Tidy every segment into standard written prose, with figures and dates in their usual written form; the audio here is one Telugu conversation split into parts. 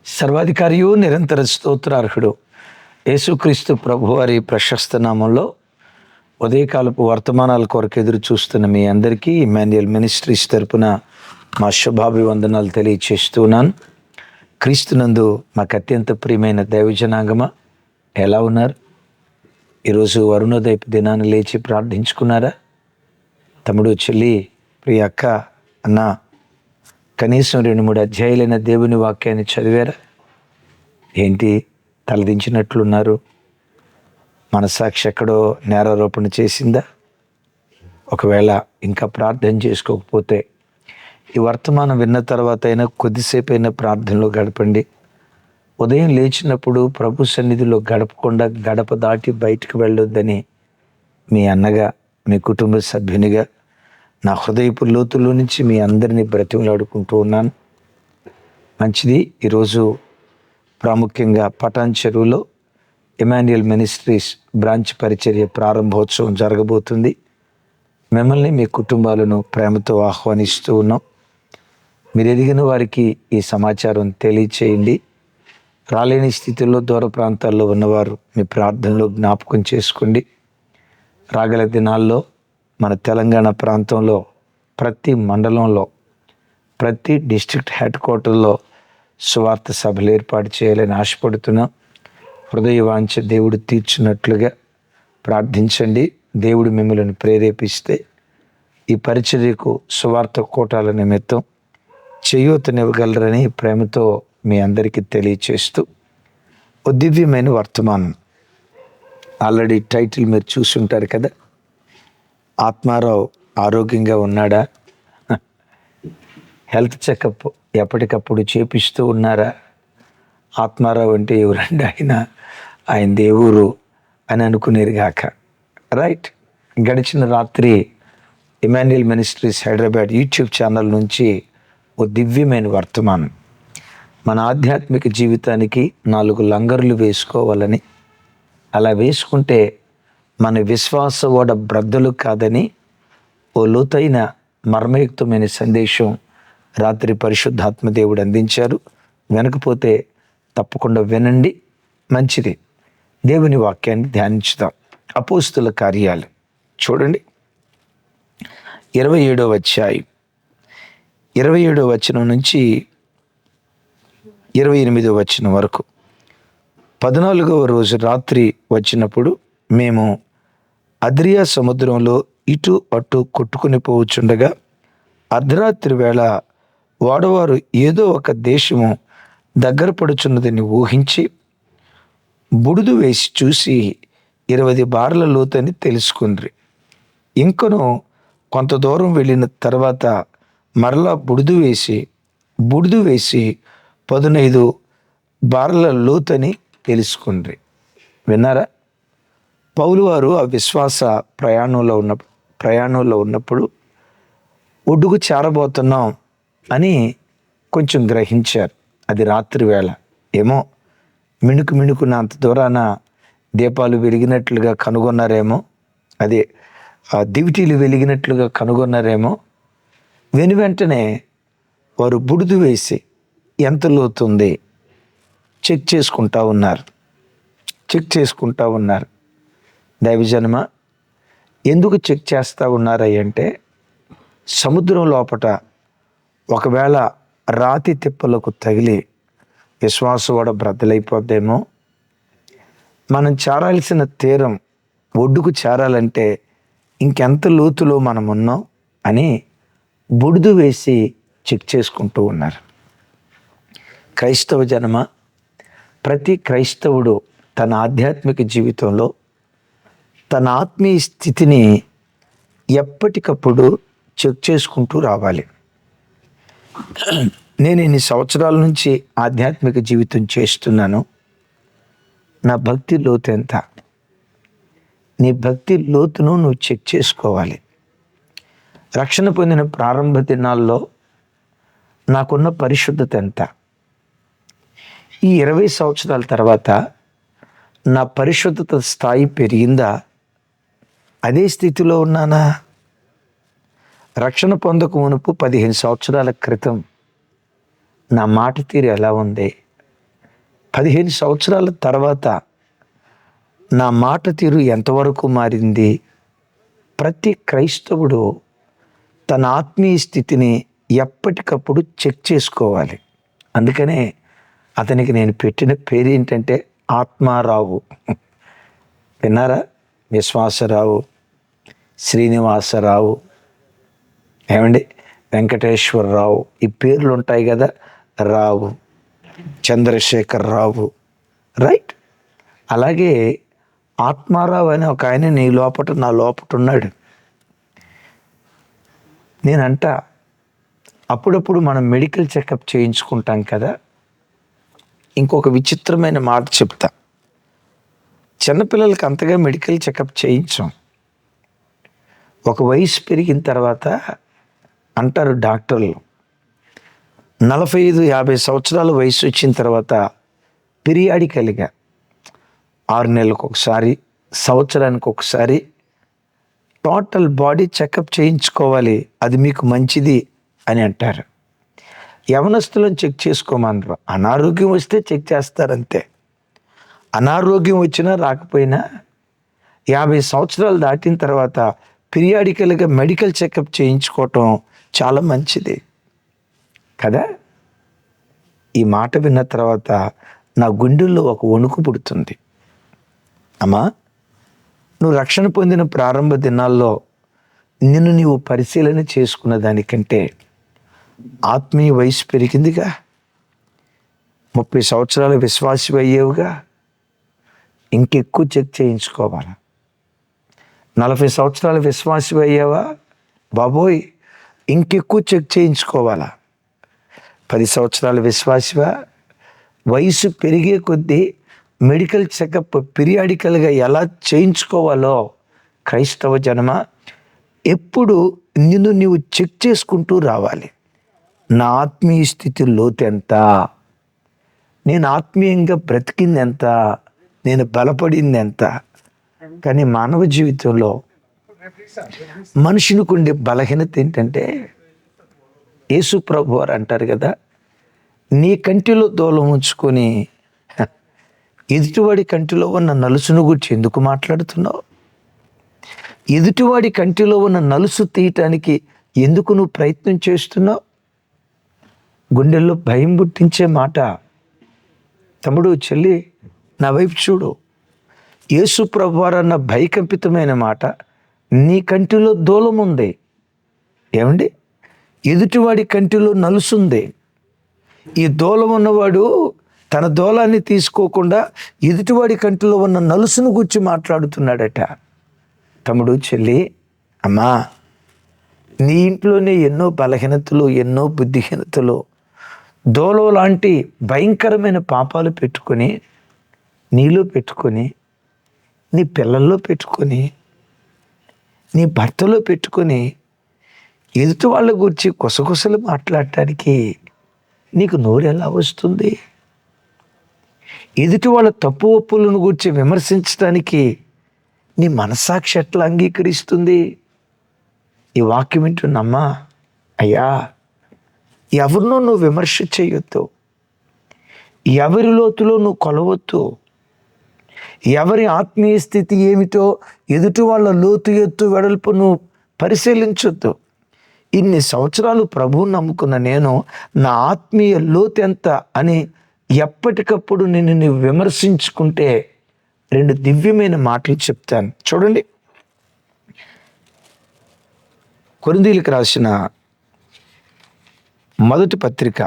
సర్వాధికారియు నిరంతర స్తోత్రార్హుడు యేసుక్రీస్తు ప్రభువారి ప్రశస్త నామంలో ఉదయకాలపు వర్తమానాల కొరకు ఎదురు చూస్తున్న మీ అందరికీ ఇమ్మాన్యుయల్ మినిస్ట్రీస్ తరపున మా శుభాభివందనాలు తెలియచేస్తున్నాను. క్రీస్తునందు మాకు అత్యంత ప్రియమైన దైవజనాంగమా, ఎలా ఉన్నారు? ఈరోజు అరుణోదయపు దినాన్ని లేచి ప్రార్థించుకున్నారా? తమ్ముడు, చెల్లి, ప్రియ అక్క, అన్న, కనీసం 2-3 అధ్యాయులైన దేవుని వాక్యాన్ని చదివారా? ఏంటి తలదించినట్లున్నారు? మనసాక్షి ఎక్కడో నేరారోపణ చేసిందా? ఒకవేళ ఇంకా ప్రార్థన చేసుకోకపోతే ఈ వర్తమానం విన్న తర్వాత అయినా కొద్దిసేపు అయినా ప్రార్థనలో గడపండి. ఉదయం లేచినప్పుడు ప్రభు సన్నిధిలో గడపకుండా గడప దాటి బయటికి వెళ్ళొద్దని మీ అన్నగా, మీ కుటుంబ సభ్యునిగా నా హృదయపు లోతుల్లో నుంచి మీ అందరినీ బ్రతిమలాడుకుంటూ ఉన్నాను. మంచిది. ఈరోజు ప్రాముఖ్యంగా పటాన్ చెరువులో ఇమ్మాన్యుయల్ మినిస్ట్రీస్ బ్రాంచ్ పరిచర్య ప్రారంభోత్సవం జరగబోతుంది. మిమ్మల్ని, మీ కుటుంబాలను ప్రేమతో ఆహ్వానిస్తూ ఉన్నాం. మీరు ఎదిగిన వారికి ఈ సమాచారం తెలియచేయండి. రాలేని స్థితిలో దూర ప్రాంతాల్లో ఉన్నవారు మీ ప్రార్థనలో జ్ఞాపకం చేసుకోండి. రాగల దినాల్లో మన తెలంగాణ ప్రాంతంలో ప్రతి మండలంలో, ప్రతి డిస్ట్రిక్ట్ హెడ్ క్వార్టర్లో సువార్త సభలు ఏర్పాటు చేయాలని ఆశపడుతున్నాం. హృదయ వాంఛ దేవుడు తీర్చినట్లుగా ప్రార్థించండి. దేవుడు మిమ్మల్ని ప్రేరేపిస్తే ఈ పరిచర్యకు సువార్త కోటాల నిమిత్తం చేయూతనివ్వగలరని ప్రేమతో మీ అందరికీ తెలియచేస్తూ ఓ దివ్యమైన వర్తమానం. ఆల్రెడీ టైటిల్ మీరు చూసుంటారు కదా. ఆత్మారావు ఆరోగ్యంగా ఉన్నాడా? హెల్త్ చెకప్ ఎప్పటికప్పుడు చేపిస్తూ ఉన్నారా? ఆత్మారావు అంటే ఎవరండి? ఆయన దేవురు అని అనుకునేది గాక. రైట్. గడిచిన రాత్రి Immanuel ministries Hyderabad YouTube channel నుంచి ఓ దివ్యమైన వర్తమానం. మన ఆధ్యాత్మిక జీవితానికి 4 లంగర్లు వేసుకోవాలని, అలా వేసుకుంటే మన విశ్వాస ఓడ బ్రద్దలు కాదని ఓ లోతైన మర్మయుక్తమైన సందేశం రాత్రి పరిశుద్ధాత్మ దేవుడు అందించారు. వినకపోతే తప్పకుండా వినండి. మంచిది. దేవుని వాక్యాన్ని ధ్యానించుదాం. అపోస్తుల కార్యాలు చూడండి, 27వ అధ్యాయం 27వ వచనం నుంచి 28వ వచనం వరకు. 14వ రోజు రాత్రి వచ్చినప్పుడు మేము అద్రియా సముద్రంలో ఇటు అటు కొట్టుకుని పోవచ్చుండగా అర్ధరాత్రి వేళ వాడవారు ఏదో ఒక దేశము దగ్గర పడుచున్నదని ఊహించి బుడుదు వేసి చూసి 20 బార్ల లోతని తెలుసుకుండ్రి. ఇంకను కొంత దూరం వెళ్ళిన తర్వాత మరలా బుడుదు వేసి 15 బార్ల లోతని తెలుసుకుండ్రి. విన్నారా? పౌలు వారు ఆ విశ్వాస ప్రయాణంలో ఉన్నప్పుడు ఒడ్డుకు చేరబోతున్నాం అని కొంచెం గ్రహించారు. అది రాత్రి వేళ. ఏమో మిణుకున అంత దూరాన దీపాలు వెలిగినట్లుగా కనుగొన్నారేమో, అదే దివిటీలు వెలిగినట్లుగా కనుగొన్నారేమో. వెంటనే వారు బుడుదు వేసి ఎంత లోతుంది చెక్ చేసుకుంటా ఉన్నారు. దైవజనమ, ఎందుకు చెక్ చేస్తూ ఉన్నారంటే సముద్రం లోపట ఒకవేళ రాతి తిప్పలకు తగిలి విశ్వాసం కూడా బ్రద్దలైపోద్దేమో, మనం చేరాల్సిన తీరం ఒడ్డుకు చేరాలంటే ఇంకెంత లోతులో మనం ఉన్నాం అని బుడుదు వేసి చెక్ చేసుకుంటూ ఉన్నారు. క్రైస్తవ జనమ, ప్రతి క్రైస్తవుడు తన ఆధ్యాత్మిక జీవితంలో తన ఆత్మీయ స్థితిని ఎప్పటికప్పుడు చెక్ చేసుకుంటూ రావాలి. నేను ఇన్ని సంవత్సరాల నుంచి ఆధ్యాత్మిక జీవితం చేస్తున్నాను. నా భక్తి లోతు ఎంత? నీ భక్తి లోతును నువ్వు చెక్ చేసుకోవాలి. రక్షణ పొందిన ప్రారంభ దినాల్లో నాకున్న పరిశుద్ధత ఎంత? ఈ 20 సంవత్సరాల తర్వాత నా పరిశుద్ధత స్థాయి పెరిగిందా? అదే స్థితిలో ఉన్నానా? రక్షణ పొందక మునుపు 15 సంవత్సరాల క్రితం నా మాట తీరు ఎలా ఉంది? 15 సంవత్సరాల తర్వాత నా మాట తీరు ఎంతవరకు మారింది? ప్రతి క్రైస్తవుడు తన ఆత్మీయ స్థితిని ఎప్పటికప్పుడు చెక్ చేసుకోవాలి. అందుకనే అతనికి నేను పెట్టిన పేరు ఏంటంటే ఆత్మారావు. విన్నారా? విశ్వాసరావు, శ్రీనివాసరావు, ఏమండి, వెంకటేశ్వరరావు, ఈ పేర్లు ఉంటాయి కదా, రావు, చంద్రశేఖర్ రావు, రైట్? అలాగే ఆత్మారావు అని ఒక ఆయన నీ లోపట నా లోపట ఉన్నాడు. నేనంట అప్పుడప్పుడు మనం మెడికల్ చెకప్ చేయించుకుంటాం కదా. ఇంకొక విచిత్రమైన మాట చెప్తా. చిన్నపిల్లలకి అంతగా మెడికల్ చెకప్ చేయించాం. ఒక వయసు పెరిగిన తర్వాత అంటారు డాక్టర్లు, 45-50 సంవత్సరాల వయసు వచ్చిన తర్వాత పీరియాడికల్గా 6 నెలలకు ఒకసారి, సంవత్సరానికి ఒకసారి టోటల్ బాడీ చెకప్ చేయించుకోవాలి, అది మీకు మంచిది అని అంటారు. యవనస్తులను చెక్ చేసుకోమన్నారు. అనారోగ్యం వస్తే చెక్ చేస్తారంతే. అనారోగ్యం వచ్చినా రాకపోయినా 50 సంవత్సరాలు దాటిన తర్వాత పీరియాడికల్గా మెడికల్ చెకప్ చేయించుకోవటం చాలా మంచిది కదా. ఈ మాట విన్న తర్వాత నా గుండెల్లో ఒక వణుకు పుడుతుంది. అమ్మా, నువ్వు రక్షణ పొందిన ప్రారంభ దినాల్లో నిన్ను నీవు పరిశీలన చేసుకున్న దానికంటే ఆత్మీయ వయసు పెరిగిందిగా, 30 సంవత్సరాల విశ్వాసి అయ్యేవుగా, ఇంకెక్కువ చెక్ చేయించుకోవాలి. 40 సంవత్సరాల విశ్వాసి అయ్యావా, బాబోయ్, ఇంకెక్కువ చెక్ చేయించుకోవాలా. 10 సంవత్సరాల విశ్వాసివా, వయసు పెరిగే కొద్దీ మెడికల్ చెకప్ పీరియాడికల్గా ఎలా చేయించుకోవాలో క్రైస్తవ జనమ ఎప్పుడు నిన్ను నీవు చెక్ చేసుకుంటూ రావాలి. నా ఆత్మీయ స్థితి లోతెంత, నేను ఆత్మీయంగా బ్రతికింది ఎంత, నేను బలపడింది ఎంత. కానీ మానవ జీవితంలో మనుషునికి ఉండే బలహీనత ఏంటంటే, యేసు ప్రభు వారు అంటారు కదా, నీ కంటిలో దూలం ఉంచుకొని ఎదుటివాడి కంటిలో ఉన్న నలుసును గురించి ఎందుకు మాట్లాడుతున్నావు? ఎదుటివాడి కంటిలో ఉన్న నలుసు తీయటానికి ఎందుకు నువ్వు ప్రయత్నం చేస్తున్నావు? గుండెల్లో భయం పుట్టించే మాట. తమ్ముడు, చెల్లి, నా వైపు చూడు. యేసు ప్రభువారన్న భయకంపితమైన మాట, నీ కంటిలో దూలం ఉంది. ఏమండి, ఎదుటివాడి కంటిలో నలుసుంది. ఈ దూలం ఉన్నవాడు తన దూలాన్ని తీసుకోకుండా ఎదుటివాడి కంటిలో ఉన్న నలుసును గురించి మాట్లాడుతున్నాడట. తమ్ముడు, చెల్లి, అమ్మా, నీ ఇంట్లోనే ఎన్నో బలహీనతలు, ఎన్నో బుద్ధిహీనతలు, దూలం లాంటి భయంకరమైన పాపాలు పెట్టుకొని నీలో పెట్టుకొని, నీ పిల్లల్లో పెట్టుకొని, నీ భర్తలో పెట్టుకొని ఎదుటి వాళ్ళ గురించి గుసగుసలు మాట్లాడటానికి నీకు నోరు ఎలా వస్తుంది? ఎదుటి వాళ్ళ తప్పు ఒప్పులను గురించి విమర్శించడానికి నీ మనస్సాక్షి ఎట్లా అంగీకరిస్తుంది? ఈ వాక్యం వింటున్నమ్మా, అయ్యా, ఎవరినో నువ్వు విమర్శ చేయొద్దు, ఎవరి లోతులో నువ్వు కొలవద్దు, ఎవరి ఆత్మీయ స్థితి ఏమిటో ఎదుటి వాళ్ళ లోతు ఎత్తు వెడల్పు నువ్వు పరిశీలించొద్దు. ఇన్ని సంవత్సరాలు ప్రభువుని నమ్ముకున్న నేను నా ఆత్మీయ లోతు ఎంత అని ఎప్పటికప్పుడు నిన్ను నువ్వు విమర్శించుకుంటే 2 దివ్యమైన మాటలు చెప్తాను. చూడండి, కొరింథీయులకు రాసిన మొదటి పత్రిక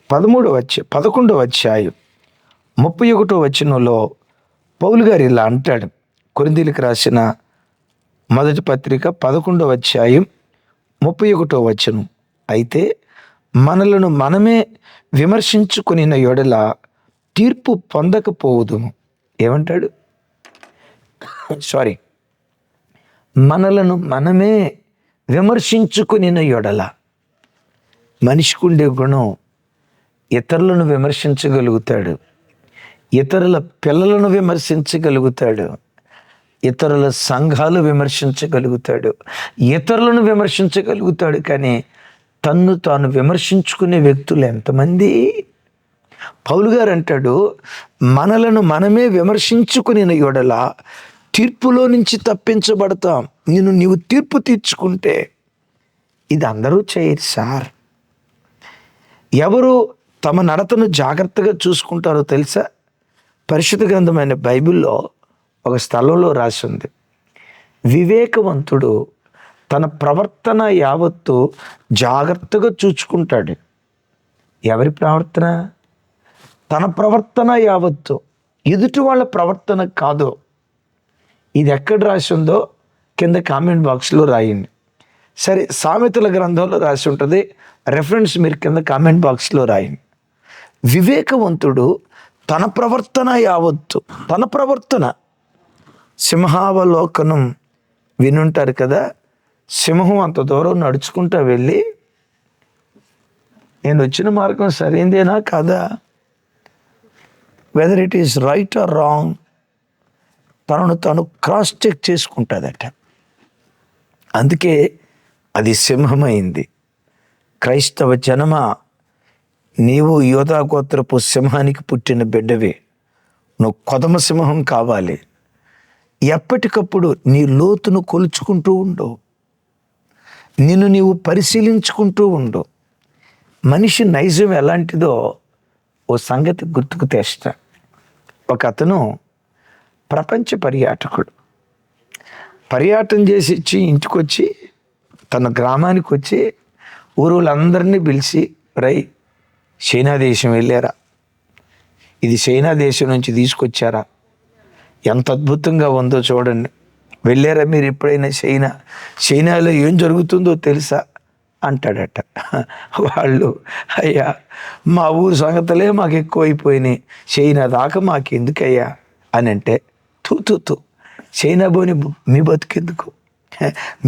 11వ అధ్యాయం 31వ వచనంలో పౌలు గారు ఇలా అంటాడు. కొరింథీయులకు రాసిన మొదటి పత్రిక 11వ అధ్యాయం 31వ వచనం, అయితే మనలను మనమే విమర్శించుకునిన యెడల తీర్పు పొందకపోవుదుము. ఏమంటాడు? మనలను మనమే విమర్శించుకునిన యెడల. మనిషికి ఉండే గుణం ఇతరులను విమర్శించగలుగుతాడు, ఇతరుల పిల్లలను విమర్శించగలుగుతాడు, ఇతరుల సంఘాలు విమర్శించగలుగుతాడు, ఇతరులను విమర్శించగలుగుతాడు. కానీ తన్ను తాను విమర్శించుకునే వ్యక్తులు ఎంతమంది? పౌలు గారు అంటాడు, మనలను మనమే విమర్శించుకుని యెడల తీర్పులో నుంచి తప్పించబడతాం. నీవు తీర్పు తీర్చుకుంటే ఇది అందరూ చేయరు సార్. ఎవరు తమ నడతను జాగ్రత్తగా చూసుకుంటారో తెలుసా? పరిశుద్ధ గ్రంథమైన బైబిల్లో ఒక స్థలంలో రాసి ఉంది, వివేకవంతుడు తన ప్రవర్తన యావత్తు జాగ్రత్తగా చూసుకుంటాడు. ఎవరి ప్రవర్తన? తన ప్రవర్తన యావత్తు, ఎదుటి వాళ్ళ ప్రవర్తన కాదు. ఇది ఎక్కడ రాసి ఉందో కింద కామెంట్ బాక్స్లో రాయండి. సరే, సామెతల గ్రంథంలో రాసి ఉంటుంది, రెఫరెన్స్ మీరు కింద కామెంట్ బాక్స్లో రాయండి. వివేకవంతుడు తన ప్రవర్తన యావత్తు, తన ప్రవర్తన, సింహావలోకనం వినుంటారు కదా. సింహం అంత దూరం నడుచుకుంటూ వెళ్ళి నేను వచ్చిన మార్గం సరైందేనా కాదా, whether it is right are wrong, తనను తను క్రాస్ చెక్ చేసుకుంటుందట. అందుకే అది సింహమైంది. క్రైస్తవ జనమ, నీవు యోధా గోత్రపు సింహానికి పుట్టిన బిడ్డవే. నువ్వు కొదమ సింహం కావాలి. ఎప్పటికప్పుడు నీ లోతును కొలుచుకుంటూ ఉండు, నిన్ను నీవు పరిశీలించుకుంటూ ఉండు. మనిషి నైజం ఎలాంటిదో ఓ సంగతి గుర్తుకు తెస్తా. ఒక అతను ప్రపంచ పర్యాటన చేసి ఇంటికి వచ్చి, తన గ్రామానికి వచ్చి ఊరులందరినీ పిలిచి, చైనా దేశం వెళ్ళారా, ఇది చైనా దేశం నుంచి తీసుకొచ్చారా, ఎంత అద్భుతంగా ఉందో చూడండి, వెళ్ళారా మీరు ఎప్పుడైనా చైనాలో ఏం జరుగుతుందో తెలుసా అంటాడట. వాళ్ళు, అయ్యా మా ఊరు సంగతులే మాకు ఎక్కువైపోయినాయి, చైనా దాకా మాకెందుకయ్యా అని అంటే, తూ చైనా పోని మీ బతుకెందుకు,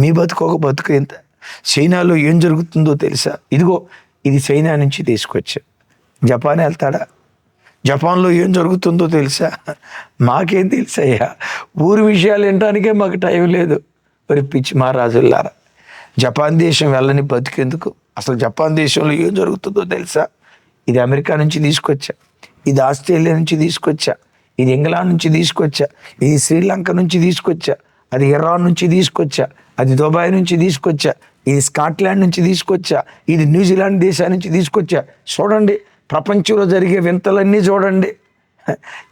మీ బతుకు ఒక బతుకు ఎంత, చైనాలో ఏం జరుగుతుందో తెలుసా, ఇదిగో ఇది చైనా నుంచి తీసుకొచ్చా. జపాన్ వెళ్తాడా, జపాన్లో ఏం జరుగుతుందో తెలుసా, మాకేం తెలుసయ్యా, ఊరి విషయాలు వినటానికే మాకు టైం లేదు. మరి పిచ్చి మహారాజులారా, జపాన్ దేశం వెళ్ళని బతికేందుకు, అసలు జపాన్ దేశంలో ఏం జరుగుతుందో తెలుసా, ఇది అమెరికా నుంచి తీసుకొచ్చా, ఇది ఆస్ట్రేలియా నుంచి తీసుకొచ్చా, ఇది ఇంగ్లాండ్ నుంచి తీసుకొచ్చా, ఇది శ్రీలంక నుంచి తీసుకొచ్చా, అది ఇరాన్ నుంచి తీసుకొచ్చా, అది దుబాయ్ నుంచి తీసుకొచ్చా, ఇది స్కాట్లాండ్ నుంచి తీసుకొచ్చా, ఇది న్యూజిలాండ్ దేశం నుంచి తీసుకొచ్చా. చూడండి, ప్రపంచంలో జరిగే వింతలన్నీ చూడండి.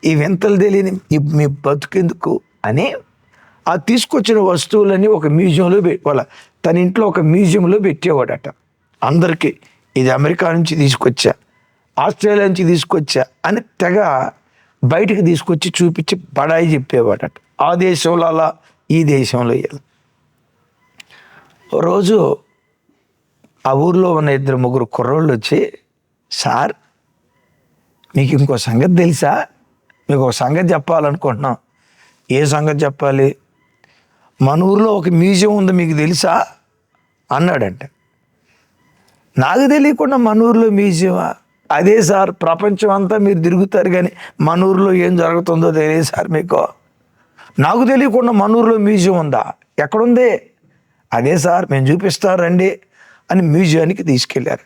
ఈ వింతలు తెలియని మీ బతుకెందుకు అని ఆ తీసుకొచ్చిన వస్తువులన్నీ ఒక మ్యూజియంలో తన ఇంట్లో ఒక మ్యూజియంలో పెట్టేవాడట. అందరికీ ఇది అమెరికా నుంచి తీసుకొచ్చా, ఆస్ట్రేలియా నుంచి తీసుకొచ్చా అని తెగ బయటికి తీసుకొచ్చి చూపించి బడాయి చెప్పేవాడట. ఆ దేశంలో అలా, ఈ దేశంలో ఇలా. రోజు ఆ ఊర్లో ఉన్న 2-3 కుర్రోళ్ళు వచ్చి, సార్ మీకు ఇంకో సంగతి తెలుసా, మీకు ఒక సంగతి చెప్పాలనుకుంటున్నాం. ఏ సంగతి చెప్పాలి, మన ఊర్లో ఒక మ్యూజియం ఉంది మీకు తెలుసా అన్నాడంట. నాకు తెలియకుండా మన ఊర్లో మ్యూజియమా, అదే సార్ ప్రపంచం అంతా మీరు తిరుగుతారు కానీ మన ఊర్లో ఏం జరుగుతుందో తెలియదు సార్ మీకు. నాకు తెలియకుండా మన ఊర్లో మ్యూజియం ఉందా, ఎక్కడుంది, అదే సార్ మేము చూపిస్తారండి అని మ్యూజియానికి తీసుకెళ్ళారు.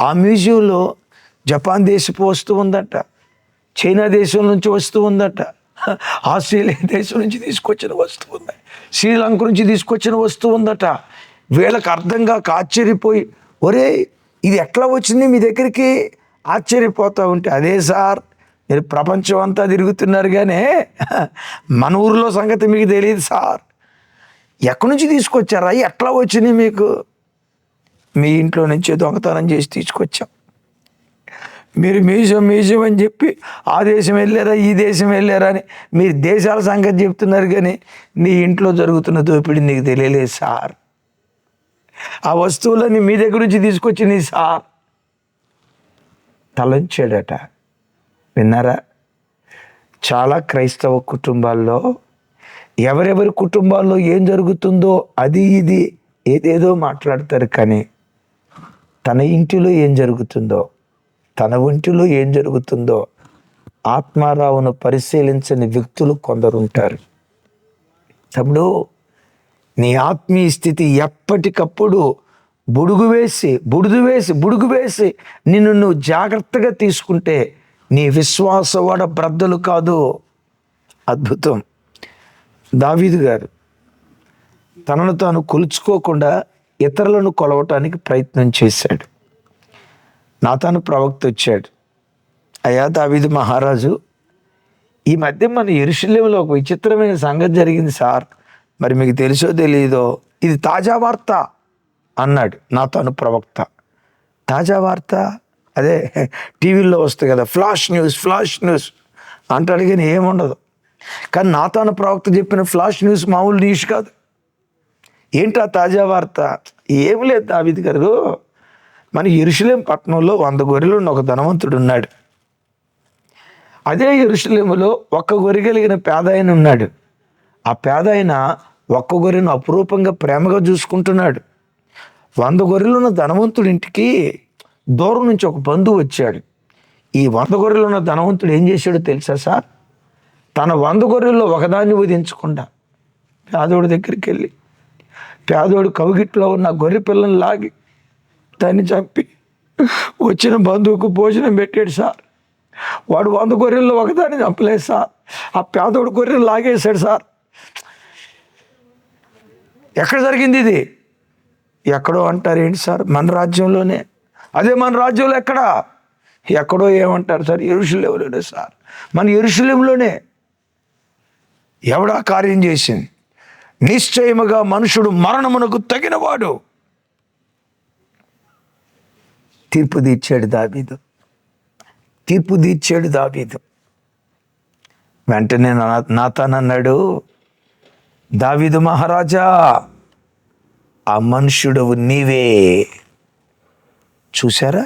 ఆ మ్యూజియంలో జపాన్ దేశపు వస్తువు ఉందట, చైనా దేశం నుంచి వస్తువు ఉందట, ఆస్ట్రేలియా దేశం నుంచి తీసుకొచ్చిన వస్తువు ఉంది, శ్రీలంక నుంచి తీసుకొచ్చిన వస్తువు ఉందట. వీళ్ళకి అర్థం కాక ఆశ్చర్యపోయి, ఒరే ఇది ఎట్లా వచ్చింది మీ దగ్గరికి ఆశ్చర్యపోతూ ఉంటే, అదే సార్ మీరు ప్రపంచం అంతా తిరుగుతున్నారు కానీ మన ఊరిలో సంగతి మీకు తెలియదు సార్. ఎక్కడి నుంచి తీసుకొచ్చారా, ఎట్లా వచ్చినాయి మీకు, మీ ఇంట్లో నుంచే దొంగతనం చేసి తీసుకొచ్చాం. మీరు మ్యూజియం అని చెప్పి ఆ దేశం వెళ్ళారా ఈ దేశం వెళ్ళారా అని మీరు దేశాల సంగతి చెప్తున్నారు కానీ నీ ఇంట్లో జరుగుతున్న దోపిడీ నీకు తెలియలేదు సార్. ఆ వస్తువులన్నీ మీ దగ్గర నుంచి తీసుకొచ్చినాయి సార్. తలంచాడట. విన్నారా? చాలా క్రైస్తవ కుటుంబాల్లో ఎవరెవరి కుటుంబాల్లో ఏం జరుగుతుందో అది ఇది ఏదేదో మాట్లాడతారు కానీ తన ఇంటిలో ఏం జరుగుతుందో, తన ఒంటిలో ఏం జరుగుతుందో ఆత్మారావును పరిశీలించని వ్యక్తులు కొందరు ఉంటారు. తమ్ముడు, నీ ఆత్మీయ స్థితి ఎప్పటికప్పుడు బుడుగు వేసి నిన్ను నువ్వు జాగ్రత్తగా తీసుకుంటే నీ విశ్వాసవాడ బ్రద్దలు కాదు. అద్భుతం. దావీదు గారు తనను తాను కొలుచుకోకుండా ఇతరులను కొలవటానికి ప్రయత్నం చేశాడు. నాతాను ప్రవక్త వచ్చాడు, అయ్యా దావీదు మహారాజు, ఈ మధ్య మన యెరూషలేములో ఒక విచిత్రమైన సంగతి జరిగింది సార్, మరి మీకు తెలుసో తెలియదో, ఇది తాజా వార్త అన్నాడు నాతాను ప్రవక్త. తాజా వార్త అదే టీవీల్లో వస్తాయి కదా, ఫ్లాష్ న్యూస్ అంటాడు, కానీ ఏముండదు. కానీ నాతాను ప్రవక్త చెప్పిన ఫ్లాష్ న్యూస్ మామూలు న్యూస్ కాదు. ఏంటా తాజా వార్త? ఏం లేదు దావీదు గారు, మన యెరూషలేం పట్టణంలో 100 గొర్రెలు ఉన్న ఒక ధనవంతుడు ఉన్నాడు. అదే యెరూషలేములో 1 గొర్రె కలిగిన పేదాయన ఉన్నాడు. ఆ పేదాయన 1 గొర్రెను అపురూపంగా ప్రేమగా చూసుకుంటున్నాడు. 100 గొర్రెలు ఉన్న ధనవంతుడి ఇంటికి దూరం నుంచి ఒక బంధువు వచ్చాడు. ఈ 100 గొర్రెలు ఉన్న ధనవంతుడు ఏం చేశాడో తెలుసా సార్? తన 100 గొర్రెల్లో ఒకదాన్ని వధించకుండా పేదోడి దగ్గరికి వెళ్ళి పేదోడు కౌగిట్లో ఉన్న గొర్రె పిల్లని లాగి దాన్ని చంపి వచ్చిన బంధువుకు భోజనం పెట్టాడు సార్. వాడు 100 గొర్రెల్లో ఒకదాన్ని చంపలేదు సార్, ఆ పేదోడు గొర్రెలు లాగేశాడు సార్. ఎక్కడ జరిగింది ఇది? ఎక్కడో అంటారు ఏంటి సార్? మన రాజ్యంలోనే. అదే మన రాజ్యంలో ఎక్కడో ఏమంటారు సార్? యెరూషలేములోనే సార్, మన యెరూషలేములోనే. ఎవడా కార్యం చేసింది? నిశ్చయముగా మనుషుడు మరణమునకు తగినవాడు. తీర్పు తీర్చాడు దావీదు. వెంటనే నాతాను అన్నాడు, దావీదు మహారాజా, ఆ మనుష్యుడవు నీవే. చూసారా,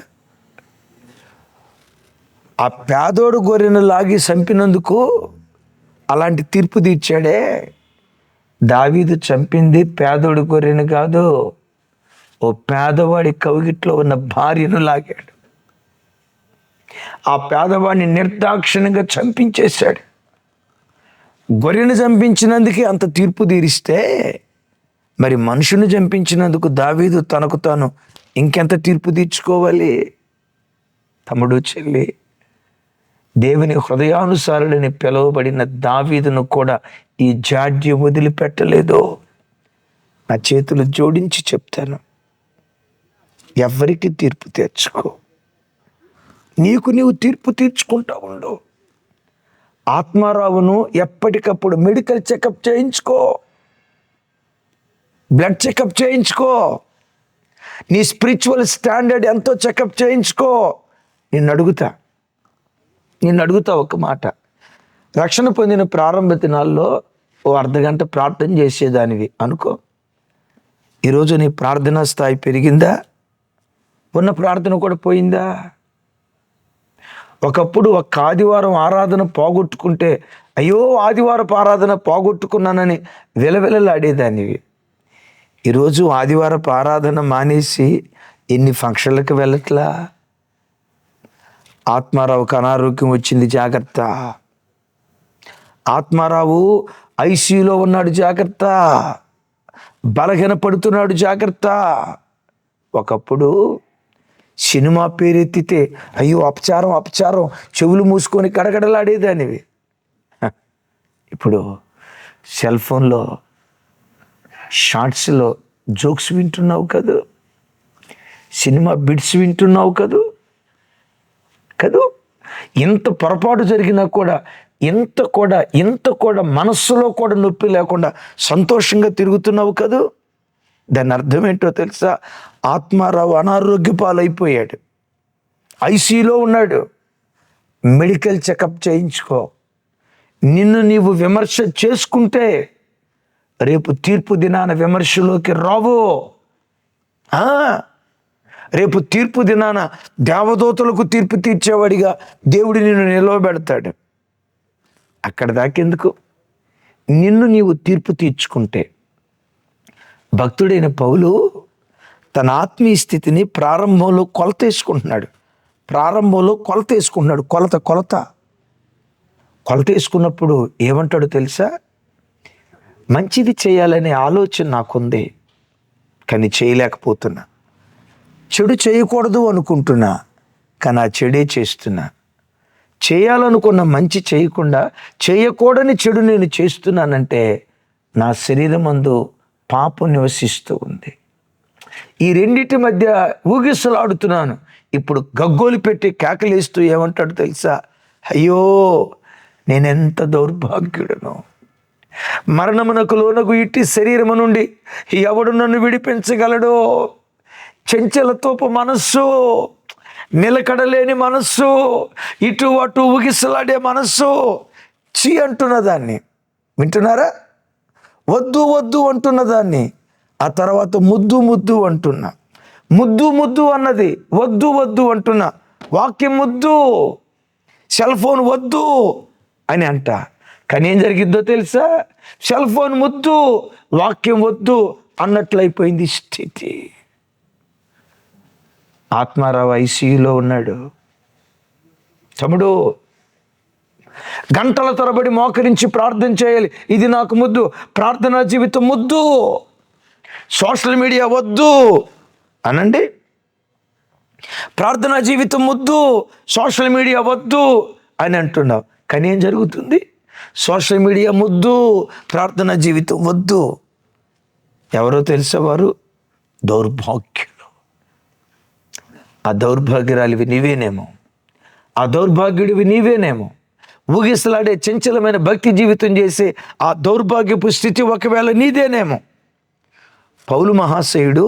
ఆ పేదోడు గొర్రెను లాగి చంపినందుకు అలాంటి తీర్పు తీర్చాడే. దావీదు చంపింది పేదోడు గొర్రెను కాదు, ఓ పేదవాడి కౌగిట్లో ఉన్న భార్యను లాగాడు. ఆ పేదవాడిని నిర్దాక్షిణ్యంగా చంపించేశాడు. గొర్రెను చంపించినందుకే అంత తీర్పు తీరిస్తే మరి మనుషుని చంపించినందుకు దావీదు తనకు తాను ఇంకెంత తీర్పు తీర్చుకోవాలి? తమ్ముడు, చెల్లి, దేవుని హృదయానుసారుడని పిలువబడిన దావీదును కూడా ఈ జాడ్యం వదిలిపెట్టలేదు. నా చేతులు జోడించి చెప్తాను, ఎవరికి తీర్పు తీర్చుకో, నీవు తీర్పు తీర్చుకుంటా ఉండు. ఆత్మారావును ఎప్పటికప్పుడు మెడికల్ చెకప్ చేయించుకో, బ్లడ్ చెకప్ చేయించుకో, నీ స్పిరిచువల్ స్టాండర్డ్ ఎంతో చెకప్ చేయించుకో. నిన్ను అడుగుతా ఒక మాట. రక్షణ పొందిన ప్రారంభ దినాల్లో ఓ అర్ధగంట ప్రార్థన చేసేదానివి అనుకో. ఈరోజు నీ ప్రార్థనా స్థాయి పెరిగిందా? ఉన్న ప్రార్థన కూడా పోయిందా? ఒకప్పుడు ఒక ఆదివారం ఆరాధన పోగొట్టుకుంటే, అయ్యో ఆదివారపు ఆరాధన పోగొట్టుకున్నానని విలవిలలాడేదానివి. ఈరోజు ఆదివారపు ఆరాధన మానేసి ఎన్ని ఫంక్షన్లకు వెళ్ళట్లా? ఆత్మారావుకు అనారోగ్యం వచ్చింది, జాగ్రత్త. ఆత్మారావు ఐసీయూలో ఉన్నాడు, జాగ్రత్త. బలహీన పడుతున్నాడు, జాగ్రత్త. ఒకప్పుడు సినిమా పేరెత్తితే అయ్యో అపచారం చెవులు మూసుకొని కడగడలాడేదానివి. ఇప్పుడు సెల్ ఫోన్లో షార్ట్స్లో జోక్స్ వింటున్నావు కదూ, సినిమా బిట్స్ వింటున్నావు కదూ. ఇంత పొరపాటు జరిగినా కూడా ఇంత కూడా మనస్సులో కూడా నొప్పి లేకుండా సంతోషంగా తిరుగుతున్నావు కదూ. దాని అర్థం ఏంటో తెలుసా? ఆత్మారావు అనారోగ్య పాలైపోయాడు, ఐసీయూలో ఉన్నాడు. మెడికల్ చెకప్ చేయించుకో. నిన్ను నీవు విమర్శ చేసుకుంటే రేపు తీర్పు దినాన విమర్శలోకి రావు. రేపు తీర్పు దినాన దేవదూతలకు తీర్పు తీర్చేవాడిగా దేవుడు నిన్ను నిలవబెడతాడు. అక్కడ దాకెందుకు? నిన్ను నీవు తీర్పు తీర్చుకుంటే. భక్తుడైన పౌలు తన ఆత్మీయ స్థితిని ప్రారంభంలో కొలత వేసుకుంటున్నాడు. కొలత వేసుకున్నప్పుడు ఏమంటాడు తెలుసా? మంచిది చేయాలనే ఆలోచన నాకుంది, కానీ చేయలేకపోతున్నా. చెడు చేయకూడదు అనుకుంటున్నా, కానీ ఆ చెడే చేస్తున్నా. చేయాలనుకున్న మంచి చేయకుండా చేయకూడని చెడు నేను చేస్తున్నానంటే నా శరీరం అందు పాపం నివసిస్తూ ఉంది. ఈ రెండింటి మధ్య ఊగిసలాడుతున్నాను. ఇప్పుడు గగ్గోలు పెట్టి కేకలేస్తూ ఏమంటాడు తెలుసా? అయ్యో, నేనెంత దౌర్భాగ్యుడను! మరణమునకు లోనగు ఇట్టి శరీరము నుండి ఎవడు నన్ను విడిపించగలడో? చెంచలతోపు మనస్సు, నిలకడలేని మనస్సు, ఇటు అటు ఊగిసలాడే మనస్సు, చీ అంటున్న దాన్ని వింటున్నారా? వద్దు వద్దు అంటున్న దాన్ని ఆ తర్వాత ముద్దు ముద్దు అంటున్నా. ముద్దు ముద్దు అన్నది వద్దు వద్దు అంటున్నా. వాక్యం ముద్దు, సెల్ ఫోన్ వద్దు అని అంట. కానీ ఏం జరిగిద్దో తెలుసా? సెల్ ఫోన్ ముద్దు, వాక్యం వద్దు అన్నట్లయిపోయింది స్థితి. ఆత్మారావు ఐసీయూలో ఉన్నాడు. తమ్ముడు, గంటల తరబడి మోకరించి ప్రార్థన చేయాలి. ఇది నాకు ముద్దు. ప్రార్థనా జీవితం ముద్దు. సోషల్ మీడియా వద్దు అనండి. ప్రార్థనా జీవితం ముద్దు, సోషల్ మీడియా వద్దు అని అంటున్నావు. కానీ ఏం జరుగుతుంది? సోషల్ మీడియా ముద్దు, ప్రార్థనా జీవితం వద్దు. ఎవరో తెలిసేవారు? దౌర్భాగ్యులు. ఆ దౌర్భాగ్యురాలివి నీవేనేమో, ఆ దౌర్భాగ్యుడివి నీవేనేమో. ఊగిసలాడే చంచలమైన భక్తి జీవితం చేసే ఆ దౌర్భాగ్యపు స్థితి ఒకవేళ నీదేనేమో. పౌలు మహాశయుడు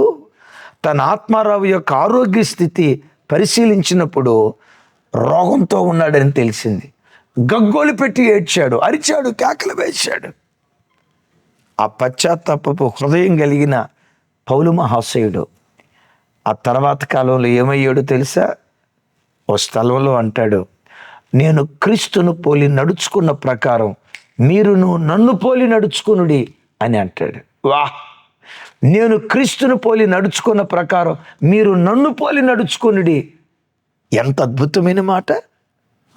తన ఆత్మారావు యొక్క ఆరోగ్య స్థితి పరిశీలించినప్పుడు రోగంతో ఉన్నాడని తెలిసింది. గగ్గోలు పెట్టి ఏడ్చాడు, అరిచాడు, కేకలు వేశాడు. ఆ పశ్చాత్తాపపు హృదయం కలిగిన పౌలు మహాశయుడు ఆ తర్వాత కాలంలో ఏమయ్యాడో తెలుసా? ఓ స్థలంలో అంటాడు, నేను క్రీస్తును పోలి నడుచుకున్న ప్రకారం మీరును నన్ను పోలి నడుచుకునుడి అని అంటాడు. వాహ్! నేను క్రీస్తును పోలి నడుచుకున్న ప్రకారం మీరు నన్ను పోలి నడుచుకునుడి. ఎంత అద్భుతమైన మాట,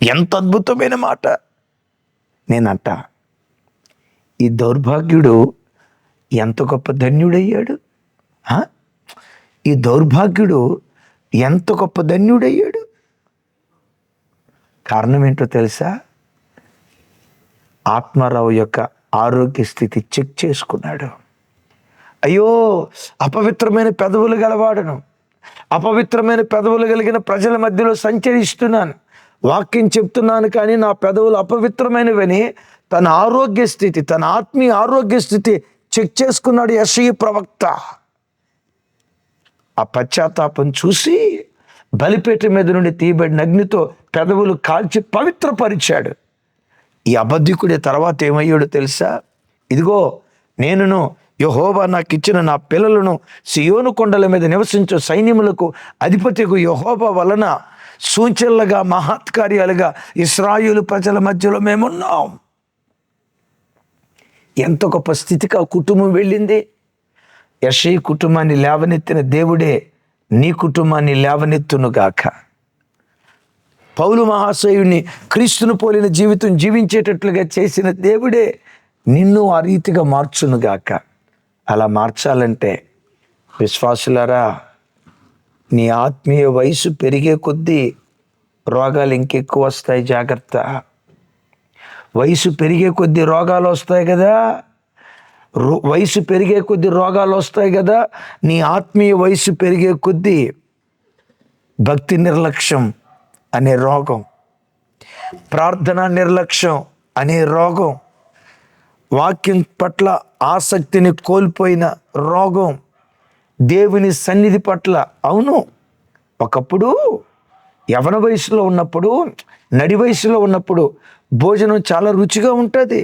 ఎంత అద్భుతమైన మాట. నేనంట, ఈ దౌర్భాగ్యుడు ఎంత గొప్ప ధన్యుడయ్యాడు. ఈ దౌర్భాగ్యుడు ఎంత గొప్ప ధన్యుడయ్యాడు. కారణం ఏంటో తెలుసా? ఆత్మారావు యొక్క ఆరోగ్య స్థితి చెక్ చేసుకున్నాడు. అయ్యో, అపవిత్రమైన పెదవులు గలవాడను, అపవిత్రమైన పెదవులు కలిగిన ప్రజల మధ్యలో సంచరిస్తున్నాను, వాక్యం చెప్తున్నాను, కానీ నా పెదవులు అపవిత్రమైనవని తన ఆరోగ్య స్థితి, తన ఆత్మీయ ఆరోగ్య స్థితి చెక్ చేసుకున్నాడు యెషయా ప్రవక్త. ఆ పశ్చాత్తాపం చూసి బలిపీఠం మీద నుండి తీయబడిన అగ్నితో పెదవులు కాల్చి పవిత్రపరిచాడు. ఈ అబద్ధికుడి తర్వాత ఏమయ్యాడో తెలుసా? ఇదిగో, నేనును యెహోవా నాకు ఇచ్చిన నా పిల్లలను సియోను కొండల మీద నివసించు సైన్యములకు అధిపతికు యెహోవా వలన సూచనలుగా మహత్కార్యాలుగా ఇశ్రాయేలు ప్రజల మధ్యలో మేమున్నాం. ఎంత గొప్ప స్థితికి ఆ కుటుంబం వెళ్ళింది. యెషయా కుటుంబాన్ని లేవనెత్తిన దేవుడే నీ కుటుంబాన్ని లేవనెత్తునుగాక. పౌలు మహాశయుని క్రీస్తును పోలిన జీవితం జీవించేటట్లుగా చేసిన దేవుడే నిన్ను ఆ రీతిగా మార్చునుగాక. అలా మార్చాలంటే విశ్వాసులారా, నీ ఆత్మీయ వయసు పెరిగే కొద్దీ రోగాలు ఇంకెక్కువ వస్తాయి. జాగ్రత్త. వయసు పెరిగే కొద్దీ రోగాలు వస్తాయి కదా. వయసు పెరిగే కొద్దీ రోగాలు వస్తాయి కదా. నీ ఆత్మీయ వయసు పెరిగే కొద్దీ భక్తి నిర్లక్ష్యం అనే రోగం, ప్రార్థన నిర్లక్ష్యం అనే రోగం, వాక్యం పట్ల ఆసక్తిని కోల్పోయిన రోగం, దేవుని సన్నిధి పట్ల. అవును, ఒకప్పుడు యవన వయసులో ఉన్నప్పుడు, నడి వయసులో ఉన్నప్పుడు భోజనం చాలా రుచిగా ఉంటుంది,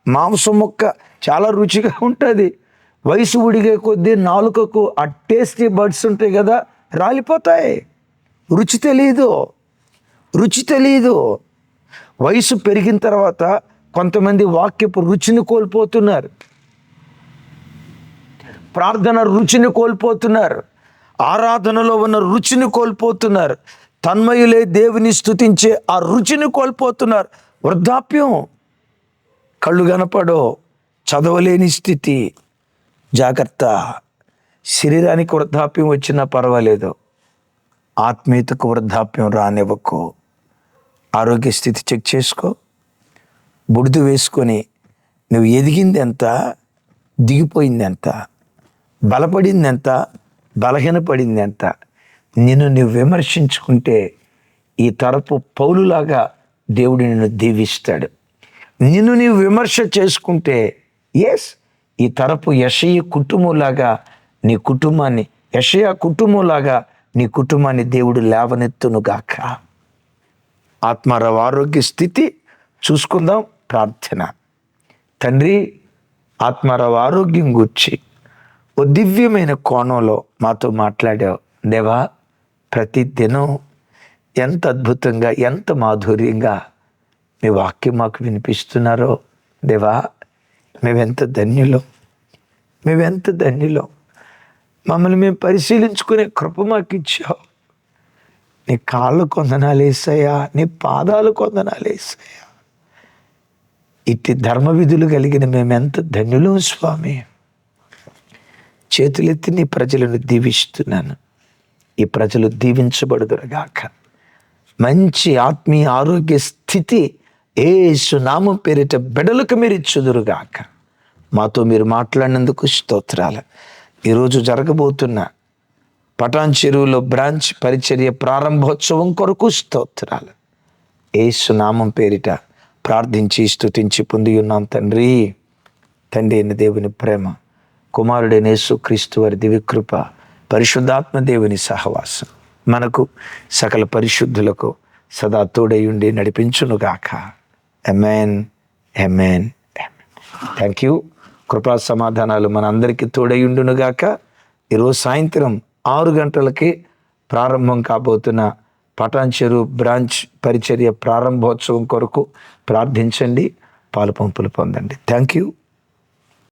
మాంసం ముక్క చాలా రుచిగా ఉంటుంది. వయసు ఉడిగే కొద్దీ నాలుకకు ఆ టేస్టీ బర్డ్స్ ఉంటాయి కదా, రాలిపోతాయి. రుచి తెలియదు, రుచి తెలియదు. వయసు పెరిగిన తర్వాత కొంతమంది వాక్యపు రుచిని కోల్పోతున్నారు, ప్రార్థన రుచిని కోల్పోతున్నారు, ఆరాధనలో ఉన్న రుచిని కోల్పోతున్నారు, తన్మయులే దేవుని స్తుతించే ఆ రుచిని కోల్పోతున్నారు. వృద్ధాప్యం, కళ్ళు కనపడో, చదవలేని స్థితి. జాగ్రత్త. శరీరానికి వృద్ధాప్యం వచ్చినా పర్వాలేదు, ఆత్మీయతకు వృద్ధాప్యం రానివ్వకు. ఆరోగ్య స్థితి చెక్ చేసుకో. బుడిద వేసుకొని నువ్వు ఎదిగింది ఎంత, దిగిపోయింది ఎంత, బలపడింది ఎంత, బలహీనపడింది ఎంత. నిన్ను నువ్వు విమర్శించుకుంటే ఈ తరపు పౌలులాగా దేవుడు నిన్ను దీవిస్తాడు. నిన్ను నీవు విమర్శ చేసుకుంటే ఈ తరపు యెషయా కుటుంబంలాగా నీ కుటుంబాన్ని, యెషయా కుటుంబంలాగా నీ కుటుంబాన్ని దేవుడు లేవనెత్తునుగాక. ఆత్మరవ ఆరోగ్య స్థితి చూసుకుందాం. ప్రార్థన. తండ్రి, ఆత్మరవ ఆరోగ్యం గూర్చి ఓ దివ్యమైన కోణంలో మాతో మాట్లాడావు దేవా. ప్రతి దినం ఎంత అద్భుతంగా, ఎంత మాధుర్యంగా మీ వాక్యం మాకు వినిపిస్తున్నారో దేవా. మేమెంత ధన్యులం, మేమెంత ధన్యులం. మమ్మల్ని మేము పరిశీలించుకునే కృప మాకు ఇచ్చావు. నీ కాళ్ళు కొందనాలేసయ్యా, నీ పాదాలు కొందనాలేసయ్యా. ఇట్టి ధర్మ విధులు కలిగిన మేమెంత ధన్యులం స్వామి. చేతులెత్తి నీ ప్రజలను దీవిస్తున్నాను. ఈ ప్రజలు దీవించబడుదురుగాక. మంచి ఆత్మీయ ఆరోగ్య స్థితి యేసు నామం పేరిట బిడ్డలకు మీరు ఇచ్చుదురుగాక. మాతో మీరు మాట్లాడినందుకు స్తోత్రాలు. ఈరోజు జరగబోతున్న పటాన్ చెరువులో బ్రాంచ్ పరిచర్య ప్రారంభోత్సవం కొరకు స్తోత్రాలు. యేసు నామం పేరిట ప్రార్థించి స్తుతించి పొంది ఉన్నాం తండ్రి. తండ్రి అయిన దేవుని ప్రేమ, కుమారుడైన యేసుక్రీస్తు వారి దివ్యకృప, పరిశుద్ధాత్మ దేవుని సహవాసం మనకు సకల పరిశుద్ధులకు సదా తోడై ఉండి నడిపించునుగాక. ఆమేన్, ఆమేన్, ఆమేన్. Thank you. కృపా సమాధానాలు మన అందరికీ తోడై ఉండునుగాక. ఈరోజు సాయంత్రం 6 గంటలకి ప్రారంభం కాబోతున్న పటాన్ చెరువు బ్రాంచ్ పరిచర్య ప్రారంభోత్సవం కొరకు ప్రార్థించండి, పాలు పంపులు పొందండి. Thank you.